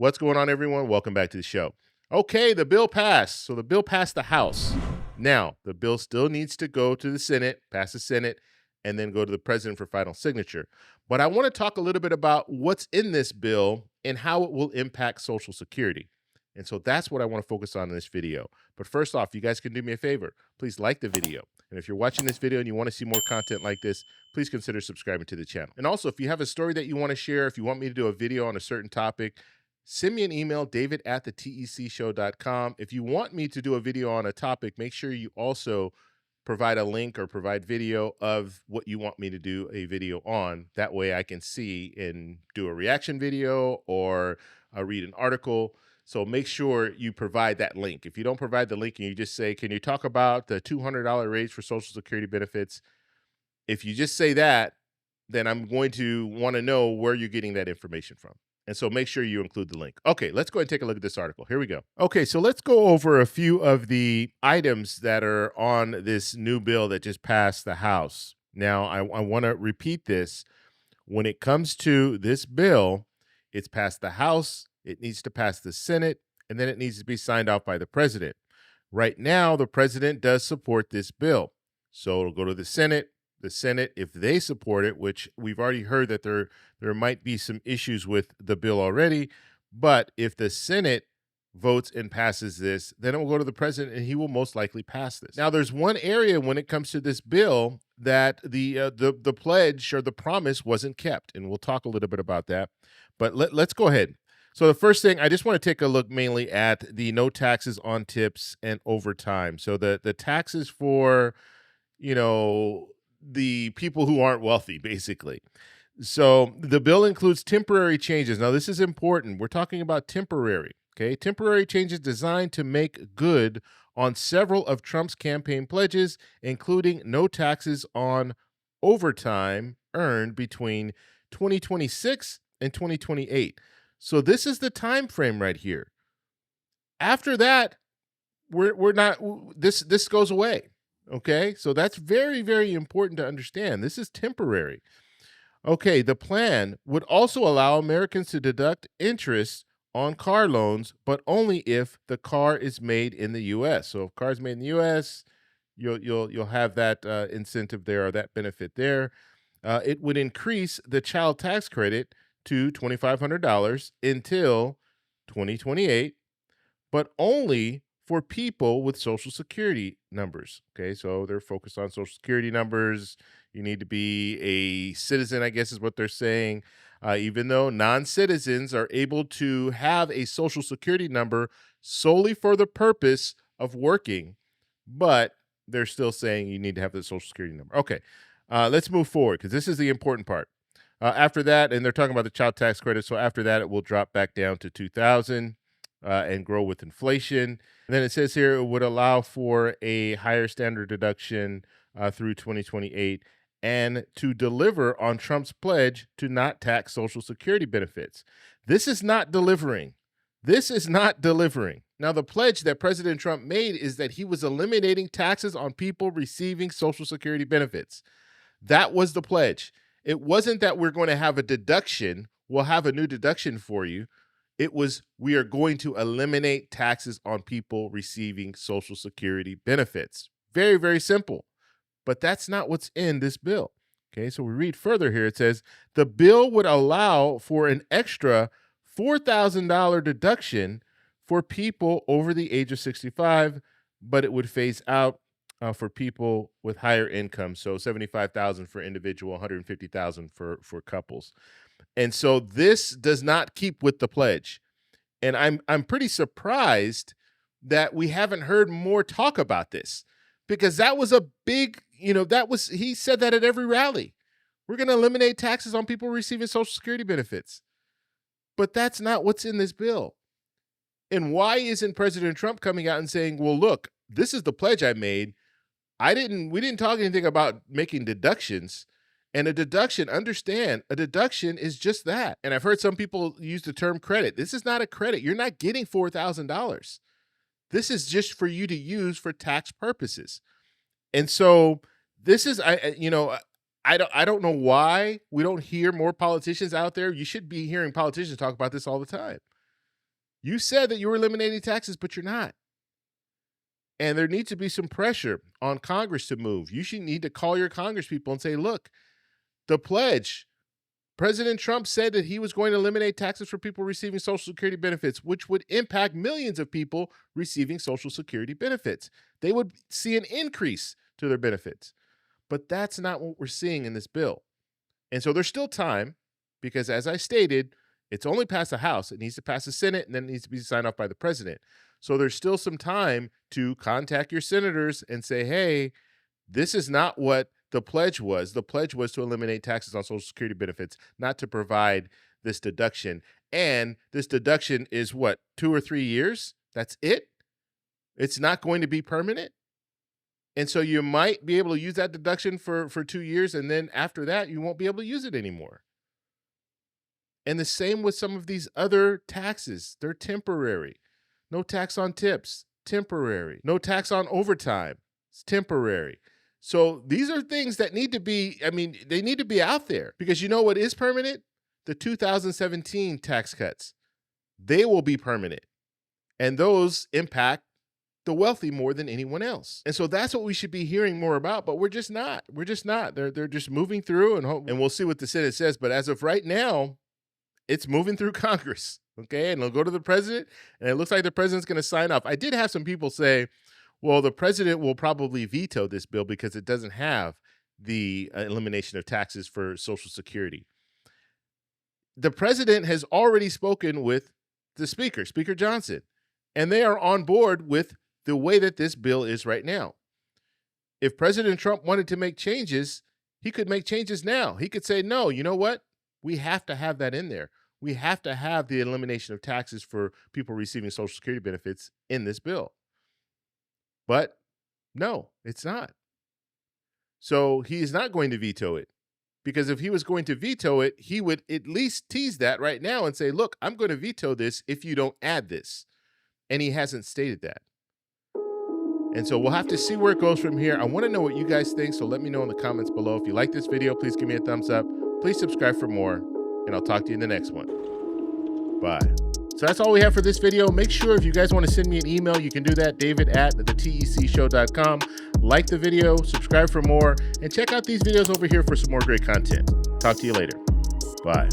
What's going on, everyone? Welcome back to the show. Okay, the bill passed. So the bill passed the House. Now, the bill still needs to go to the Senate, pass the Senate, and then go to the president for final signature. But I want to talk a little bit about what's in this bill and how it will impact Social Security. And so that's what I want to focus on in this video. But first off, you guys can do me a favor. Please like the video. And if you're watching this video and you want to see more content like this, please consider subscribing to the channel. And also, if you have a story that you want to share, if you want me to do a video on a certain topic, send me an email, david@thetecshow.com. If you want me to do a video on a topic, make sure you also provide a link or provide video of what you want me to do a video on. That way I can see and do a reaction video or read an article. So make sure you provide that link. If you don't provide the link and you just say, can you talk about the $200 raise for Social Security benefits? If you just say that, then I'm going to want to know where you're getting that information from. And so make sure you include the link. Okay, let's go ahead and take a look at this article. Here we go. Okay, so let's go over a few of the items that are on this new bill that just passed the House. Now, I want to repeat this. When it comes to this bill, it's passed the House, it needs to pass the Senate, and then it needs to be signed off by the president. Right now, the president does support this bill. So it'll go to the Senate. The Senate, if they support it, which we've already heard that there might be some issues with the bill already, but if the Senate votes and passes this, then it will go to the president and he will most likely pass this. Now, there's one area when it comes to this bill that the pledge or the promise wasn't kept, and we'll talk a little bit about that. But let's go ahead. So the first thing, I just want to take a look mainly at the no taxes on tips and overtime. So the taxes for, the people who aren't wealthy, basically. So the bill includes temporary changes. Now, this is important. We're talking about temporary, okay? Temporary changes designed to make good on several of Trump's campaign pledges, including no taxes on overtime earned between 2026 and 2028. So this is the time frame right here. After that, we're not, this goes away. Okay, so that's very, very important to understand. This is temporary. Okay, the plan would also allow Americans to deduct interest on car loans, but only if the car is made in the U.S. So if car is made in the U.S., you'll have that incentive there or that benefit there. It would increase the child tax credit to $2,500 until 2028, but only for people with Social Security numbers. Okay, so they're focused on Social Security numbers. You need to be a citizen, I guess is what they're saying. Even though non-citizens are able to have a Social Security number solely for the purpose of working, but they're still saying you need to have the Social Security number. Okay, let's move forward because this is the important part. After that, and they're talking about the child tax credit, so after that, it will drop back down to $2,000 and grow with inflation. And then it says here it would allow for a higher standard deduction through 2028 and to deliver on Trump's pledge to not tax Social Security benefits. This is not delivering. This is not delivering. Now, the pledge that President Trump made is that he was eliminating taxes on people receiving Social Security benefits. That was the pledge. It wasn't that we're going to have a deduction. We'll have a new deduction for you. It was, we are going to eliminate taxes on people receiving Social Security benefits. Very, very simple. But that's not what's in this bill. Okay, so we read further here. It says, the bill would allow for an extra $4,000 deduction for people over the age of 65, but it would phase out for people with higher income. So $75,000 for individual, $150,000 for couples. And so this does not keep with the pledge. And I'm pretty surprised that we haven't heard more talk about this, because that was a big, he said that at every rally. We're going to eliminate taxes on people receiving Social Security benefits. But that's not what's in this bill. And why isn't President Trump coming out and saying, well, look, this is the pledge I made. We didn't talk anything about making deductions. And a deduction, understand, a deduction is just that. And I've heard some people use the term credit. This is not a credit. You're not getting $4,000. This is just for you to use for tax purposes. And so this is, I don't know why we don't hear more politicians out there. You should be hearing politicians talk about this all the time. You said that you were eliminating taxes, but you're not. And there needs to be some pressure on Congress to move. You should need to call your Congress people and say, look, the pledge, President Trump said that he was going to eliminate taxes for people receiving Social Security benefits, which would impact millions of people receiving Social Security benefits. They would see an increase to their benefits. But that's not what we're seeing in this bill. And so there's still time because, as I stated, it's only passed the House. It needs to pass the Senate, and then it needs to be signed off by the president. So there's still some time to contact your senators and say, hey, this is not what the pledge was. The pledge was to eliminate taxes on Social Security benefits, not to provide this deduction. And this deduction is what, 2 or 3 years? That's it? It's not going to be permanent? And so you might be able to use that deduction for 2 years, and then after that, you won't be able to use it anymore. And the same with some of these other taxes. They're temporary. No tax on tips, temporary. No tax on overtime, it's temporary. So these are things that need to be, they need to be out there, because you know what is permanent? The 2017 tax cuts. They will be permanent. And those impact the wealthy more than anyone else. And so that's what we should be hearing more about, but we're just not. We're just not. They're just moving through, and we'll see what the Senate says. But as of right now, it's moving through Congress, okay? And it'll go to the president, and it looks like the president's going to sign off. I did have some people say, well, the president will probably veto this bill because it doesn't have the elimination of taxes for Social Security. The president has already spoken with the speaker, Speaker Johnson, and they are on board with the way that this bill is right now. If President Trump wanted to make changes, he could make changes now. He could say, no, you know what? We have to have that in there. We have to have the elimination of taxes for people receiving Social Security benefits in this bill. But no, it's not. So he is not going to veto it, because if he was going to veto it, he would at least tease that right now and say, look, I'm going to veto this if you don't add this. And he hasn't stated that. And so we'll have to see where it goes from here. I want to know what you guys think, so let me know in the comments below. If you like this video, please give me a thumbs up. Please subscribe for more, and I'll talk to you in the next one. Bye. So that's all we have for this video. Make sure if you guys want to send me an email, you can do that, david@thetecshow.com. Like the video, subscribe for more, and check out these videos over here for some more great content. Talk to you later. Bye.